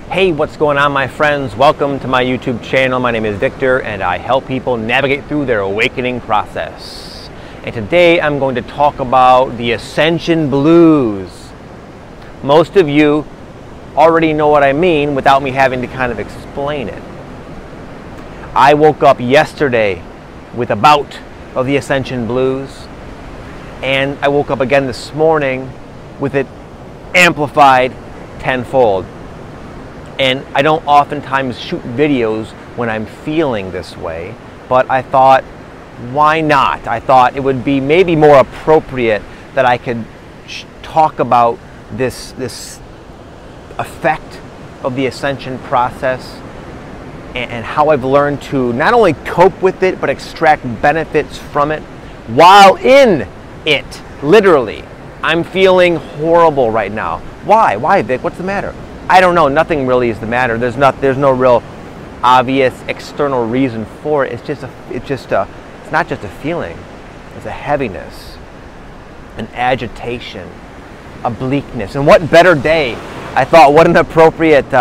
Hey, what's going on, my friends? Welcome to my YouTube channel. My name is Victor and I help people navigate through their awakening process. And today I'm going to talk about the Ascension Blues. Most of you already know what I mean without me having to kind of explain it. I woke up yesterday with a bout of the Ascension Blues, and I woke up again this morning with it amplified tenfold. And I don't oftentimes shoot videos when I'm feeling this way, but I thought, why not? I thought it would be maybe more appropriate that I could talk about this effect of the ascension process and how I've learned to not only cope with it, but extract benefits from it while in it, literally. I'm feeling horrible right now. Why? Why, Vic? What's the matter? I don't know. Nothing really is the matter. There's no real obvious external reason for it. It's not just a feeling. It's a heaviness, an agitation, a bleakness. And what better day? I thought, what an appropriate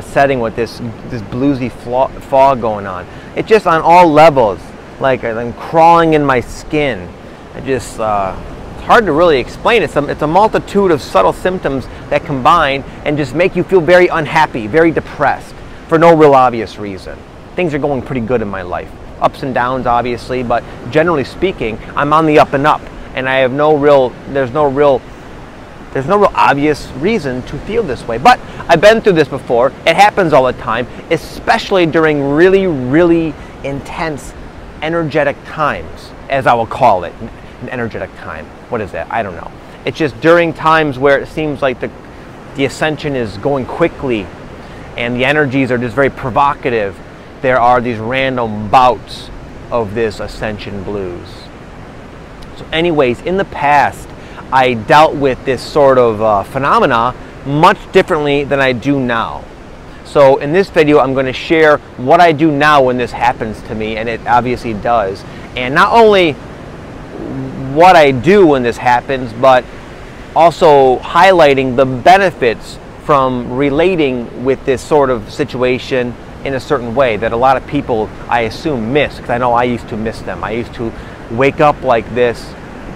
setting with this bluesy fog going on. It's just on all levels. Like I'm crawling in my skin. It's hard to really explain. It's a multitude of subtle symptoms that combine and just make you feel very unhappy, very depressed, for no real obvious reason. Things are going pretty good in my life. Ups and downs, obviously, but generally speaking, I'm on the up and up, and I have there's no real obvious reason to feel this way. But I've been through this before. It happens all the time, especially during really, really intense, energetic times, as I will call it. An energetic time. What is that? I don't know. It's just during times where it seems like the ascension is going quickly and the energies are just very provocative. There are these random bouts of this ascension blues. So anyways, in the past, I dealt with this sort of phenomena much differently than I do now. So in this video, I'm going to share what I do now when this happens to me, and it obviously does. And not only what I do when this happens, but also highlighting the benefits from relating with this sort of situation in a certain way that a lot of people, I assume, miss, because I know I used to miss them. I used to wake up like this,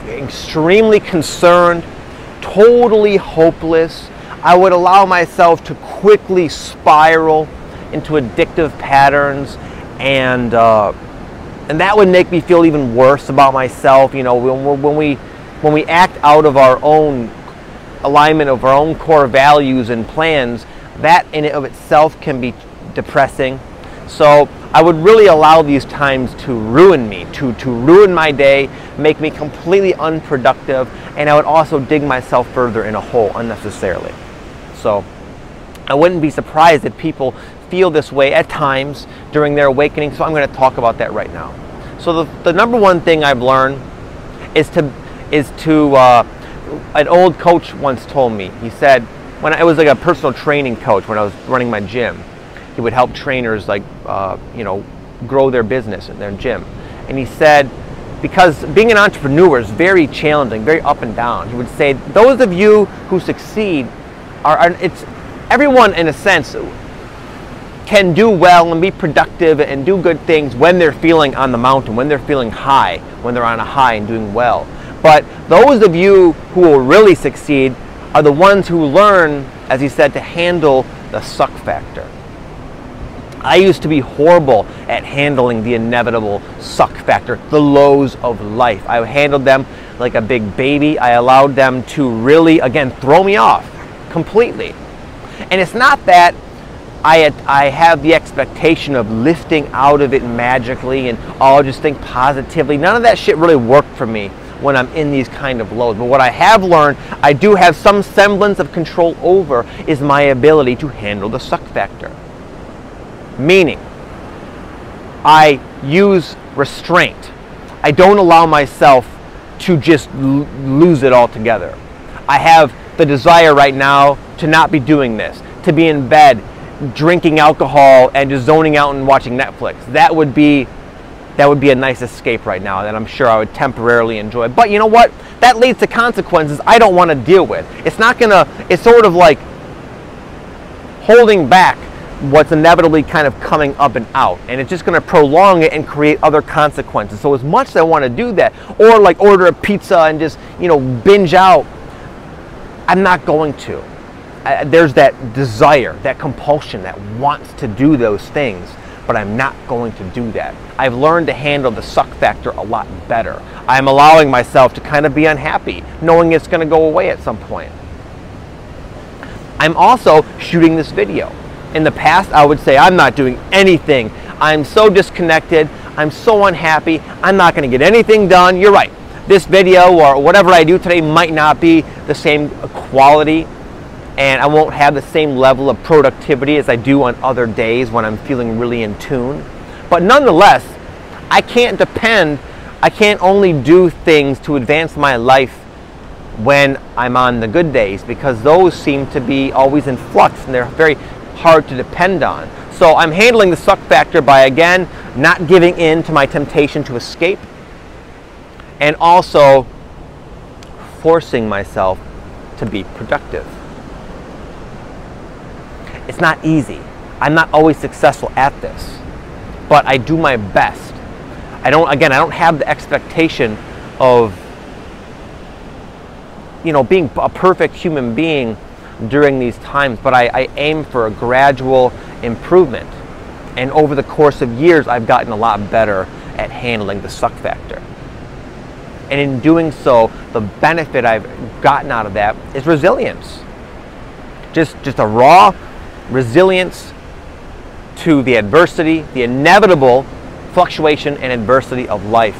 extremely concerned, totally hopeless. I would allow myself to quickly spiral into addictive patterns, and that would make me feel even worse about myself. You know, when we act out of our own alignment of our own core values and plans, that in and of itself can be depressing. So I would really allow these times to ruin me, to ruin my day, make me completely unproductive, and I would also dig myself further in a hole unnecessarily. So I wouldn't be surprised if people feel this way at times during their awakening, so I'm going to talk about that right now. So the number one thing I've learned is an old coach once told me. He said, when I was like a personal training coach when I was running my gym, he would help trainers grow their business in their gym. And he said, because being an entrepreneur is very challenging, very up and down, he would say, those of you who succeed everyone in a sense can do well and be productive and do good things when they're feeling on the mountain, when they're feeling high, when they're on a high and doing well. But those of you who will really succeed are the ones who learn, as he said, to handle the suck factor. I used to be horrible at handling the inevitable suck factor, the lows of life. I handled them like a big baby. I allowed them to really, again, throw me off completely. And it's not that I have the expectation of lifting out of it magically and I'll just think positively. None of that shit really worked for me when I'm in these kind of lows. But what I have learned, I do have some semblance of control over, is my ability to handle the suck factor. Meaning, I use restraint. I don't allow myself to just lose it altogether. I have the desire right now to not be doing this, to be in bed, drinking alcohol and just zoning out and watching Netflix. That would be a nice escape right now that I'm sure I would temporarily enjoy. But you know what? That leads to consequences I don't want to deal with. It's sort of like holding back what's inevitably kind of coming up and out, and it's just going to prolong it and create other consequences. So as much as I want to do that, or like order a pizza and just, you know, binge out, I'm not going to. There's that desire, that compulsion that wants to do those things, but I'm not going to do that. I've learned to handle the suck factor a lot better. I'm allowing myself to kind of be unhappy, knowing it's going to go away at some point. I'm also shooting this video. In the past, I would say I'm not doing anything. I'm so disconnected. I'm so unhappy. I'm not going to get anything done. You're right. This video or whatever I do today might not be the same quality, and I won't have the same level of productivity as I do on other days when I'm feeling really in tune. But nonetheless, I can't only do things to advance my life when I'm on the good days, because those seem to be always in flux and they're very hard to depend on. So I'm handling the suck factor by, again, not giving in to my temptation to escape, and also forcing myself to be productive. It's not easy. I'm not always successful at this, but I do my best. I don't have the expectation of, you know, being a perfect human being during these times, but I aim for a gradual improvement. And over the course of years, I've gotten a lot better at handling the suck factor. And in doing so, the benefit I've gotten out of that is resilience. Just a raw resilience to the adversity, the inevitable fluctuation and adversity of life,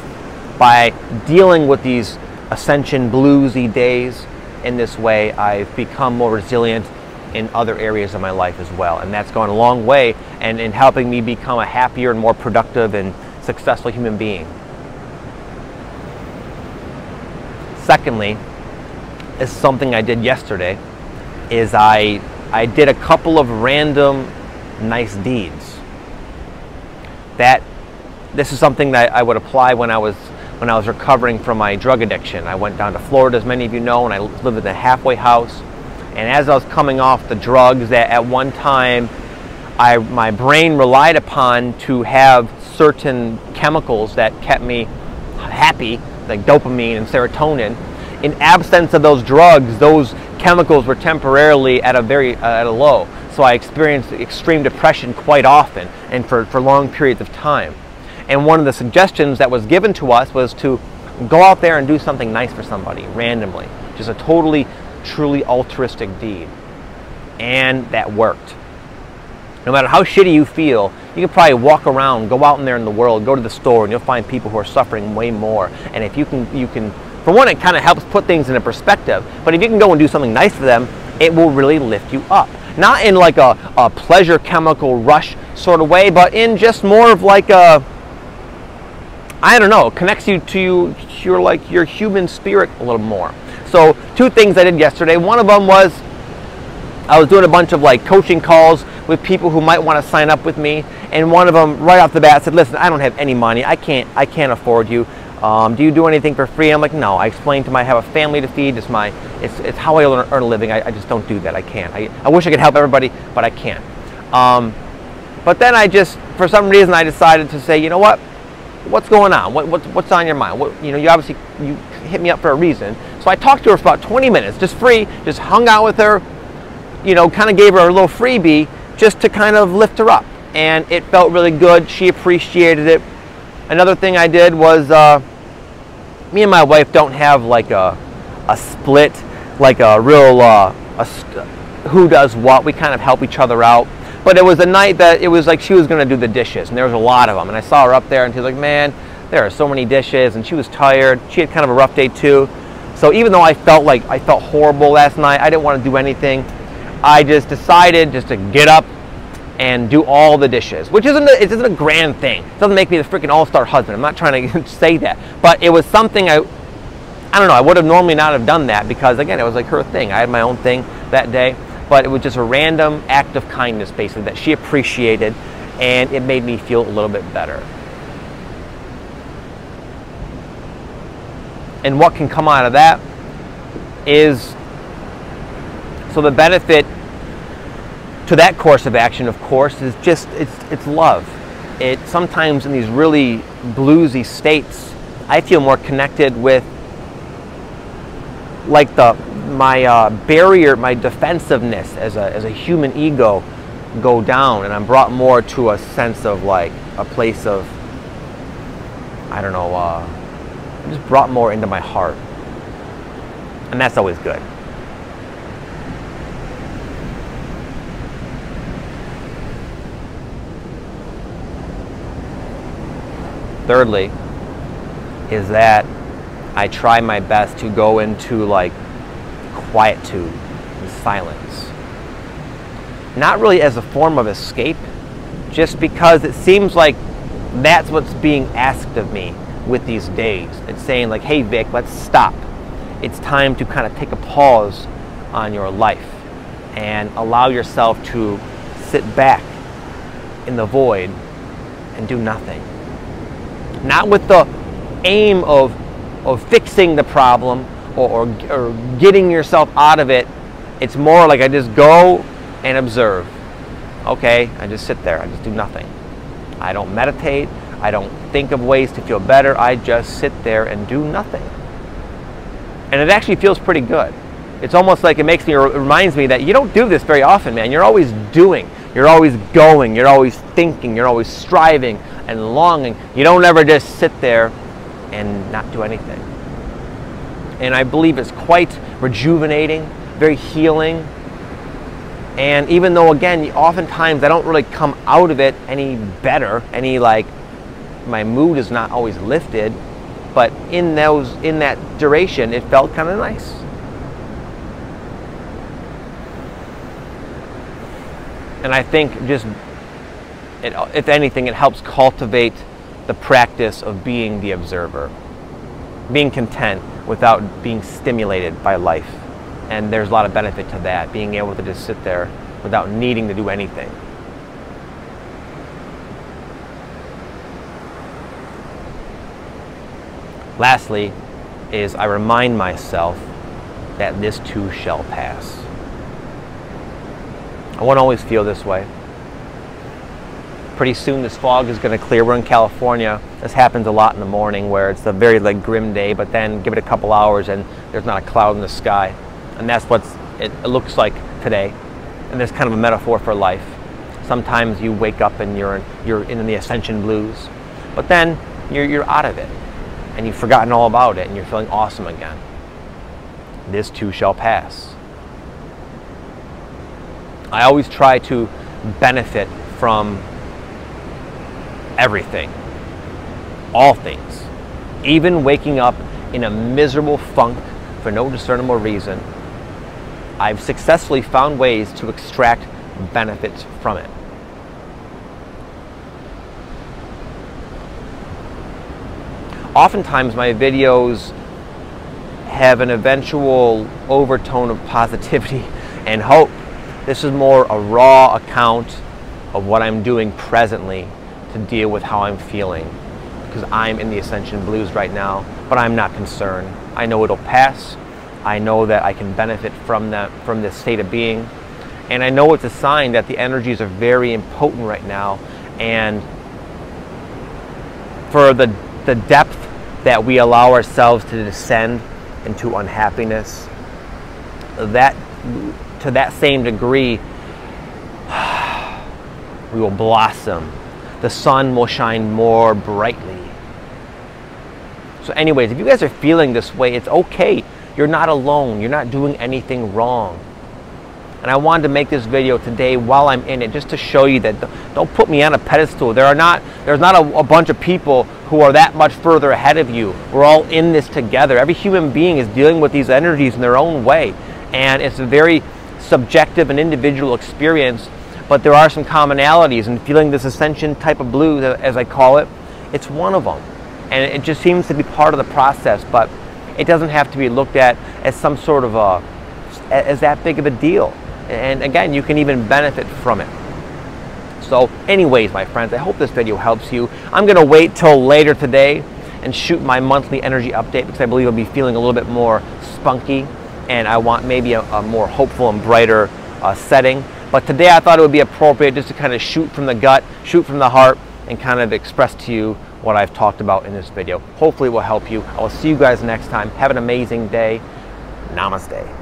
by dealing with these Ascension Bluesy days. In this way, I've become more resilient in other areas of my life as well. And that's gone a long way in helping me become a happier and more productive and successful human being. Secondly, is something I did yesterday, is I did a couple of random nice deeds. This is something that I would apply when I was recovering from my drug addiction. I went down to Florida, as many of you know, and I lived in a halfway house. And as I was coming off the drugs that at one time my brain relied upon to have certain chemicals that kept me happy, like dopamine and serotonin, in absence of those drugs, those chemicals were temporarily at a low. So I experienced extreme depression quite often and for long periods of time. And one of the suggestions that was given to us was to go out there and do something nice for somebody randomly. Just a totally, truly altruistic deed. And that worked. No matter how shitty you feel, you can probably walk around, go out in there in the world, go to the store, and you'll find people who are suffering way more. And if you can, for one, it kind of helps put things into perspective. But if you can go and do something nice for them, it will really lift you up. Not in like a pleasure chemical rush sort of way, but in just more of like a, I don't know, it connects you to your human spirit a little more. So 2 things I did yesterday. One of them was I was doing a bunch of like coaching calls with people who might want to sign up with me, and one of them right off the bat said, "Listen, I don't have any money. I can't afford you. Do you do anything for free?" I'm like, "No." I explained to them I have a family to feed. It's how I earn a living. I just don't do that. I can't. I wish I could help everybody, but I can't. But then for some reason, I decided to say, you know what? What's going on? What's on your mind? You hit me up for a reason. So I talked to her for about 20 minutes, just free, just hung out with her, kind of gave her a little freebie just to kind of lift her up. And it felt really good. She appreciated it. Another thing I did was, me and my wife don't have like a split, like a real who does what. We kind of help each other out. But it was a night that it was like she was going to do the dishes, and there was a lot of them. And I saw her up there, and she was like, "Man, there are so many dishes," and she was tired. She had kind of a rough day too. So even though I felt horrible last night, I didn't want to do anything. I just decided just to get up and do all the dishes, which isn't a grand thing. It doesn't make me the freaking all-star husband. I'm not trying to say that, but it was something I don't know. I would have normally not have done that because again, it was like her thing. I had my own thing that day. But it was just a random act of kindness, basically, that she appreciated, and it made me feel a little bit better. And what can come out of that is, so the benefit to that course of action, of course, is just, it's love. It sometimes in these really bluesy states, I feel more connected with like my barrier, my defensiveness as a human ego go down, and I'm brought more to a sense of like a place of, I don't know, I'm just brought more into my heart, and that's always good. Thirdly, is that I try my best to go into like quietude and silence. Not really as a form of escape, just because it seems like that's what's being asked of me with these days. It's saying like, hey Vic, let's stop. It's time to kind of take a pause on your life and allow yourself to sit back in the void and do nothing. Not with the aim of fixing the problem or getting yourself out of it. It's more like I just go and observe. Okay, I just sit there, I just do nothing. I don't meditate, I don't think of ways to feel better, I just sit there and do nothing. And it actually feels pretty good. It's almost like it reminds me that you don't do this very often, man. You're always doing, you're always going, you're always thinking, you're always striving and longing. You don't ever just sit there and not do anything. And I believe it's quite rejuvenating, very healing. And even though, again, oftentimes I don't really come out of it any better, like my mood is not always lifted, but in that duration, it felt kind of nice. And I think just, if anything, it helps cultivate the practice of being the observer, being content without being stimulated by life. And there's a lot of benefit to that, being able to just sit there without needing to do anything. Lastly, is I remind myself that this too shall pass. I won't always feel this way. Pretty soon this fog is going to clear. We're in California. This happens a lot in the morning where it's a very grim day, but then give it a couple hours and there's not a cloud in the sky. And that's what it looks like today. And there's kind of a metaphor for life. Sometimes you wake up and you're in the Ascension Blues, but then you're out of it and you've forgotten all about it and you're feeling awesome again. This too shall pass. I always try to benefit from everything, all things, even waking up in a miserable funk for no discernible reason. I've successfully found ways to extract benefits from it. Oftentimes my videos have an eventual overtone of positivity and hope. This is more a raw account of what I'm doing presently to deal with how I'm feeling, because I'm in the Ascension Blues right now, but I'm not concerned. I know it'll pass. I know that I can benefit from this state of being, and I know it's a sign that the energies are very impotent right now, and for the depth that we allow ourselves to descend into unhappiness, that to that same degree we will blossom. The sun will shine more brightly. So anyways, if you guys are feeling this way, it's okay. You're not alone. You're not doing anything wrong. And I wanted to make this video today while I'm in it, just to show you that don't put me on a pedestal. There's not a bunch of people who are that much further ahead of you. We're all in this together. Every human being is dealing with these energies in their own way. And it's a very subjective and individual experience, but there are some commonalities, and feeling this ascension type of blues, as I call it, it's one of them. And it just seems to be part of the process, but it doesn't have to be looked at as some sort of as that big of a deal. And again, you can even benefit from it. So anyways, my friends, I hope this video helps you. I'm gonna wait till later today and shoot my monthly energy update, because I believe I'll be feeling a little bit more spunky, and I want maybe a more hopeful and brighter setting. But today I thought it would be appropriate just to kind of shoot from the gut, shoot from the heart, and kind of express to you what I've talked about in this video. Hopefully it will help you. I will see you guys next time. Have an amazing day. Namaste.